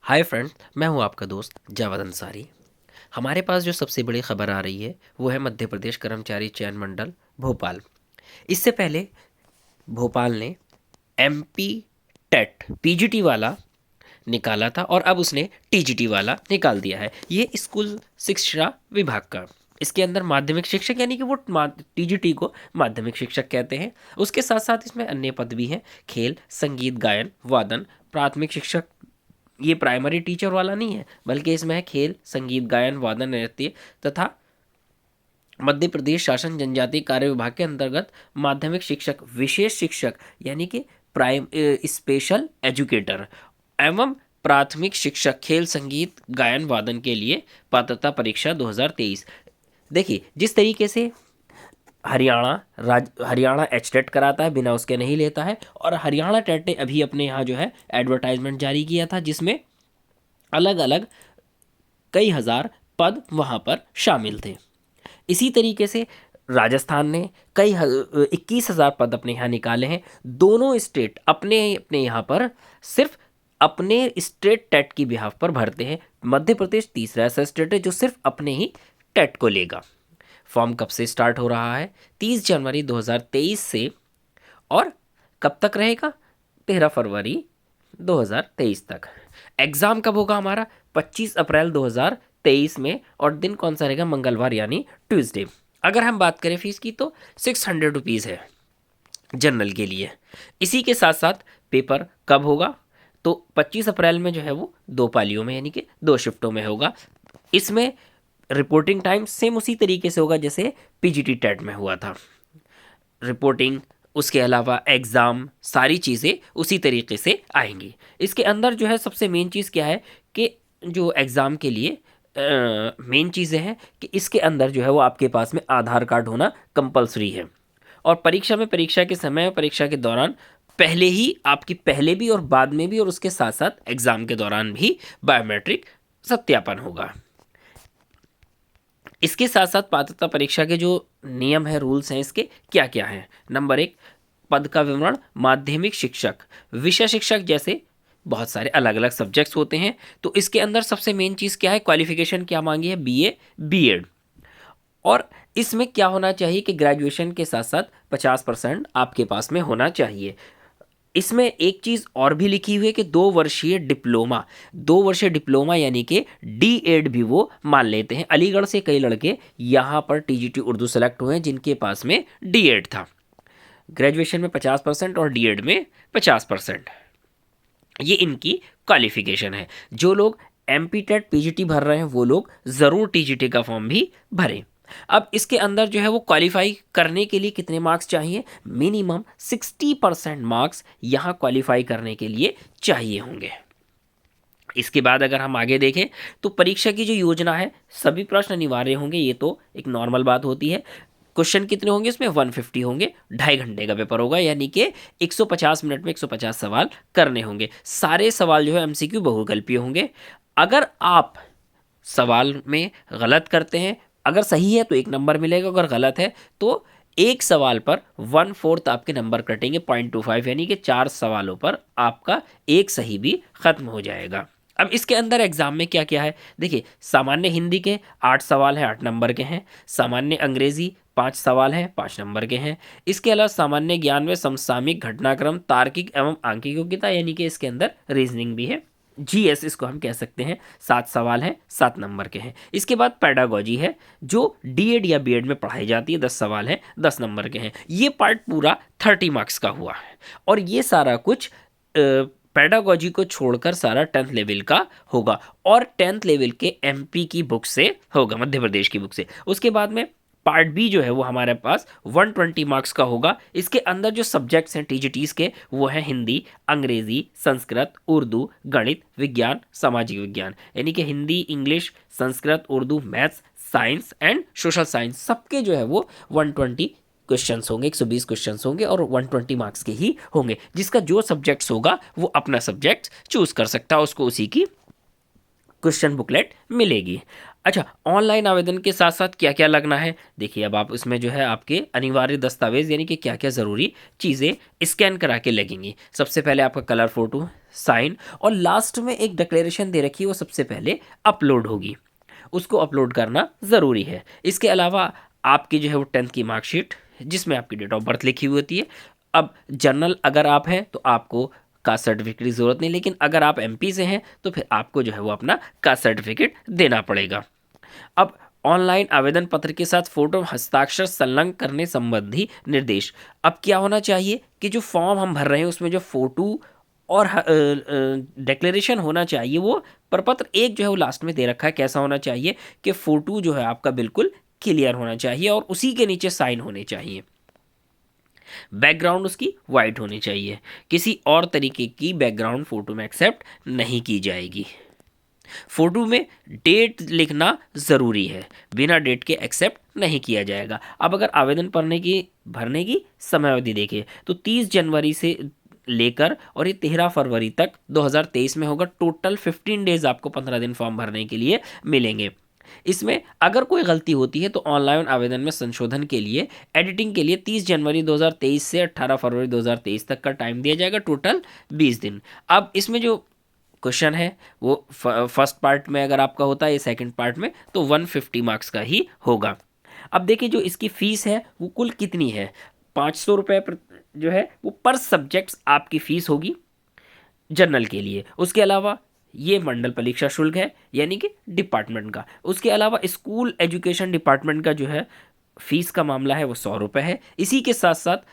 Hi friends, मैं हूं आपका दोस्त जावेद अंसारी। हमारे पास जो सबसे बड़ी खबर आ रही है वो है मध्य प्रदेश कर्मचारी चयन मंडल भोपाल। इससे पहले भोपाल ने एमपी टेट पीजीटी वाला निकाला था और अब उसने टीजीटी वाला निकाल दिया है। ये स्कूल शिक्षा विभाग का, इसके अंदर माध्यमिक शिक्षक यानी कि वो टीजीटी को माध्यमिक शिक्षक कहते हैं। उसके साथ साथ इसमें अन्य पद भी हैं, खेल, संगीत, गायन, वादन, प्राथमिक शिक्षक। ये प्राइमरी टीचर वाला नहीं है, बल्कि इसमें है खेल, संगीत, गायन, वादन, नृत्य तथा मध्य प्रदेश शासन जनजातीय कार्य विभाग के अंतर्गत माध्यमिक शिक्षक, विशेष शिक्षक यानी कि प्राइम स्पेशल एजुकेटर एवं प्राथमिक शिक्षक खेल, संगीत, गायन, वादन के लिए पात्रता परीक्षा 2023। देखिए, जिस तरीके से हरियाणा एचटेट कराता है, बिना उसके नहीं लेता है, और हरियाणा टेट ने अभी अपने यहाँ जो है एडवर्टाइजमेंट जारी किया था जिसमें अलग अलग कई हजार पद वहाँ पर शामिल थे। इसी तरीके से राजस्थान ने 21,000 पद अपने यहाँ निकाले हैं। दोनों स्टेट अपने अपने यहाँ पर सिर्फ अपने स्टेट टेट की बिहाफ पर भरते हैं। मध्य प्रदेश तीसरा ऐसा स्टेट है जो सिर्फ अपने ही टेट को लेगा। फॉर्म कब से स्टार्ट हो रहा है? 30 जनवरी 2023 से, और कब तक रहेगा? 13 फरवरी 2023 तक। एग्ज़ाम कब होगा हमारा? 25 अप्रैल 2023 में, और दिन कौन सा रहेगा? मंगलवार यानी ट्यूसडे। अगर हम बात करें फीस की तो 600 रुपीज़ है जनरल के लिए। इसी के साथ साथ पेपर कब होगा? तो 25 अप्रैल में जो है वो 2 पालियों में यानी कि 2 शिफ्टों में होगा। इसमें रिपोर्टिंग टाइम सेम उसी तरीके से होगा जैसे पीजीटी टेट में हुआ था। रिपोर्टिंग, उसके अलावा एग्ज़ाम, सारी चीज़ें उसी तरीके से आएंगी। इसके अंदर जो है सबसे मेन चीज़ क्या है कि जो एग्ज़ाम के लिए मेन चीज़ें हैं कि इसके अंदर जो है वो आपके पास में आधार कार्ड होना कंपलसरी है। और परीक्षा में, परीक्षा के समय और परीक्षा के दौरान पहले ही आपकी पहले भी और बाद में भी, और उसके साथ साथ एग्ज़ाम के दौरान भी बायोमेट्रिक सत्यापन होगा। इसके साथ साथ पात्रता परीक्षा के जो नियम है, रूल्स हैं, इसके क्या क्या हैं? नंबर 1, पद का विवरण। माध्यमिक शिक्षक, विषय शिक्षक जैसे बहुत सारे अलग अलग सब्जेक्ट्स होते हैं, तो इसके अंदर सबसे मेन चीज़ क्या है? क्वालिफिकेशन क्या मांगी है? BA, BEd. और इसमें क्या होना चाहिए कि ग्रेजुएशन के साथ साथ 50% आपके पास में होना चाहिए। इसमें एक चीज़ और भी लिखी हुई है कि 2 वर्षीय डिप्लोमा, 2 वर्षीय डिप्लोमा यानी कि डीएड भी वो मान लेते हैं। अलीगढ़ से कई लड़के यहाँ पर टीजीटी उर्दू सेलेक्ट हुए हैं जिनके पास में डीएड था। ग्रेजुएशन में 50% और डीएड में 50%, ये इनकी क्वालिफिकेशन है। जो लोग एमपी टेट पीजीटी भर रहे हैं वो लोग ज़रूर टीजीटी का फॉर्म भी भरें। अब इसके अंदर जो है वो क्वालिफाई करने के लिए कितने मार्क्स चाहिए? मिनिमम 60% मार्क्स यहाँ क्वालिफाई करने के लिए चाहिए होंगे। इसके बाद अगर हम आगे देखें तो परीक्षा की जो योजना है, सभी प्रश्न अनिवार्य होंगे, ये तो एक नॉर्मल बात होती है। क्वेश्चन कितने होंगे इसमें? 150 होंगे। 2.5 घंटे का पेपर होगा यानी कि 150 मिनट में 150 सवाल करने होंगे। सारे सवाल जो है एमसीक्यू बहुविकल्पीय होंगे। अगर आप सवाल में गलत करते हैं, अगर सही है तो 1 नंबर मिलेगा, अगर गलत है तो एक सवाल पर 1/4 आपके नंबर कटेंगे, 0.25, यानी कि 4 सवालों पर आपका एक सही भी खत्म हो जाएगा। अब इसके अंदर एग्जाम में क्या क्या है देखिए, सामान्य हिंदी के 8 सवाल हैं, 8 नंबर के हैं। सामान्य अंग्रेजी 5 सवाल हैं, 5 नंबर के हैं। इसके अलावा सामान्य ज्ञान में समसामयिक, घटनाक्रम, तार्किक एवं आंकिक योग्यता यानी कि इसके अंदर रीजनिंग भी है, जीएस इसको हम कह सकते हैं, 7 सवाल हैं, 7 नंबर के हैं। इसके बाद पेडागोजी है जो डीएड या बीएड में पढ़ाई जाती है, 10 सवाल हैं, 10 नंबर के हैं। ये पार्ट पूरा 30 मार्क्स का हुआ है, और ये सारा कुछ पेडागोजी को छोड़कर सारा 10th लेवल का होगा, और 10th लेवल के एमपी की बुक से होगा, मध्य प्रदेश की बुक से। उसके बाद में पार्ट बी जो है वो हमारे पास 120 मार्क्स का होगा। इसके अंदर जो सब्जेक्ट्स हैं टीजीटीज के वो हैं हिंदी, अंग्रेजी, संस्कृत, उर्दू, गणित, विज्ञान, सामाजिक विज्ञान, यानी कि Hindi, English, Sanskrit, Urdu, maths, science and social science, सबके जो है वो 120 क्वेश्चंस होंगे, 120 क्वेश्चंस होंगे, और 120 मार्क्स के ही होंगे। जिसका जो सब्जेक्ट्स होगा वो अपना सब्जेक्ट चूज कर सकता है, उसको उसी की क्वेश्चन बुकलेट मिलेगी। अच्छा, ऑनलाइन आवेदन के साथ साथ क्या क्या लगना है, देखिए अब आप इसमें जो है आपके अनिवार्य दस्तावेज यानी कि क्या क्या ज़रूरी चीज़ें स्कैन करा के लगेंगी। सबसे पहले आपका कलर फोटो, साइन, और लास्ट में एक डिक्लेरेशन दे रखी है, वो सबसे पहले अपलोड होगी, उसको अपलोड करना ज़रूरी है। इसके अलावा आपकी जो है वो 10th की मार्कशीट, जिसमें आपकी डेट ऑफ बर्थ लिखी हुई होती है। अब जनरल अगर आप हैं तो आपको कास्ट सर्टिफिकेट की ज़रूरत नहीं, लेकिन अगर आप एमपी से हैं तो फिर आपको जो है वो अपना कास्ट सर्टिफिकेट देना पड़ेगा। अब ऑनलाइन आवेदन पत्र के साथ फोटो हस्ताक्षर संलग्न करने संबंधी निर्देश। अब क्या होना चाहिए कि जो फॉर्म हम भर रहे हैं उसमें जो फोटो और डिक्लेरेशन होना चाहिए, वो प्रपत्र एक जो है वो लास्ट में दे रखा है, कैसा होना चाहिए कि फोटो जो है आपका बिल्कुल क्लियर होना चाहिए और उसी के नीचे साइन होने चाहिए। बैकग्राउंड उसकी वाइट होनी चाहिए, किसी और तरीके की बैकग्राउंड फोटो में एक्सेप्ट नहीं की जाएगी। फोटो में डेट लिखना ज़रूरी है, बिना डेट के एक्सेप्ट नहीं किया जाएगा। अब अगर आवेदन भरने की समयावधि देखिए तो 30 जनवरी से लेकर और ये 13 फरवरी तक 2023 में होगा। टोटल 15 डेज आपको 15 दिन फॉर्म भरने के लिए मिलेंगे। इसमें अगर कोई गलती होती है तो ऑनलाइन आवेदन में संशोधन के लिए, एडिटिंग के लिए 30 जनवरी 2023 से 18 फरवरी 2023 तक का टाइम दिया जाएगा, टोटल 20 दिन। अब इसमें जो क्वेश्चन है वो फर्स्ट पार्ट में अगर आपका होता है, ये सेकंड पार्ट में तो 150 मार्क्स का ही होगा। अब देखिए जो इसकी फीस है वो कुल कितनी है, 500 रुपये जो है वो पर सब्जेक्ट्स आपकी फीस होगी जनरल के लिए। उसके अलावा ये मंडल परीक्षा शुल्क है यानी कि डिपार्टमेंट का। उसके अलावा स्कूल एजुकेशन डिपार्टमेंट का जो है फीस का मामला है वो 100 रुपये है। इसी के साथ साथ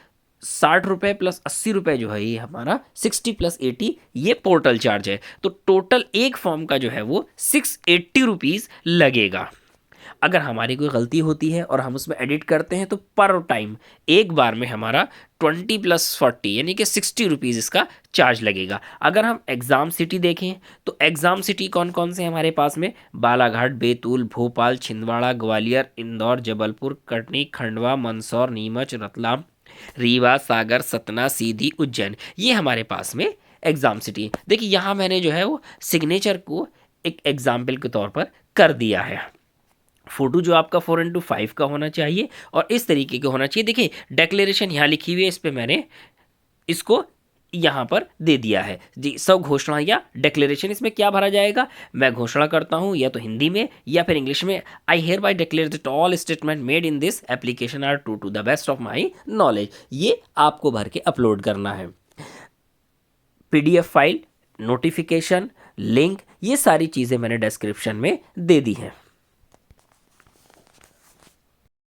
60 रुपये प्लस 80 रुपये जो है ये हमारा 60 प्लस 80 ये पोर्टल चार्ज है। तो टोटल एक फॉर्म का जो है वो 680 रुपीज़ लगेगा। अगर हमारी कोई गलती होती है और हम उसमें एडिट करते हैं तो पर टाइम एक बार में हमारा 20 प्लस 40 यानी कि 60 रुपीज़ इसका चार्ज लगेगा। अगर हम एग्ज़ाम सिटी देखें तो एग्ज़ाम सिटी कौन कौन से हमारे पास में, बालाघाट, बैतूल, भोपाल, छिंदवाड़ा, ग्वालियर, इंदौर, जबलपुर, कटनी, खंडवा, मंदसौर, नीमच, रतलाम, रीवा, सागर, सतना, सीधी, उज्जैन, ये हमारे पास में एग्ज़ाम सिटी। देखिए यहाँ मैंने जो है वो सिग्नेचर को एक एग्जाम्पल के तौर पर कर दिया है। फोटो जो आपका 4:5 का होना चाहिए और इस तरीके का होना चाहिए। देखिए डेक्लेरेशन यहाँ लिखी हुई है, इस पर मैंने इसको यहाँ पर दे दिया है जी। सब घोषणा या डेक्लेरेशन, इसमें क्या भरा जाएगा, मैं घोषणा करता हूँ या तो हिंदी में या फिर इंग्लिश में, I hereby declare that all statement made in this application are true to the best of my knowledge. ये आपको भर के अपलोड करना है। पीडीएफ फाइल, नोटिफिकेशन, लिंक, ये सारी चीज़ें मैंने डिस्क्रिप्शन में दे दी हैं।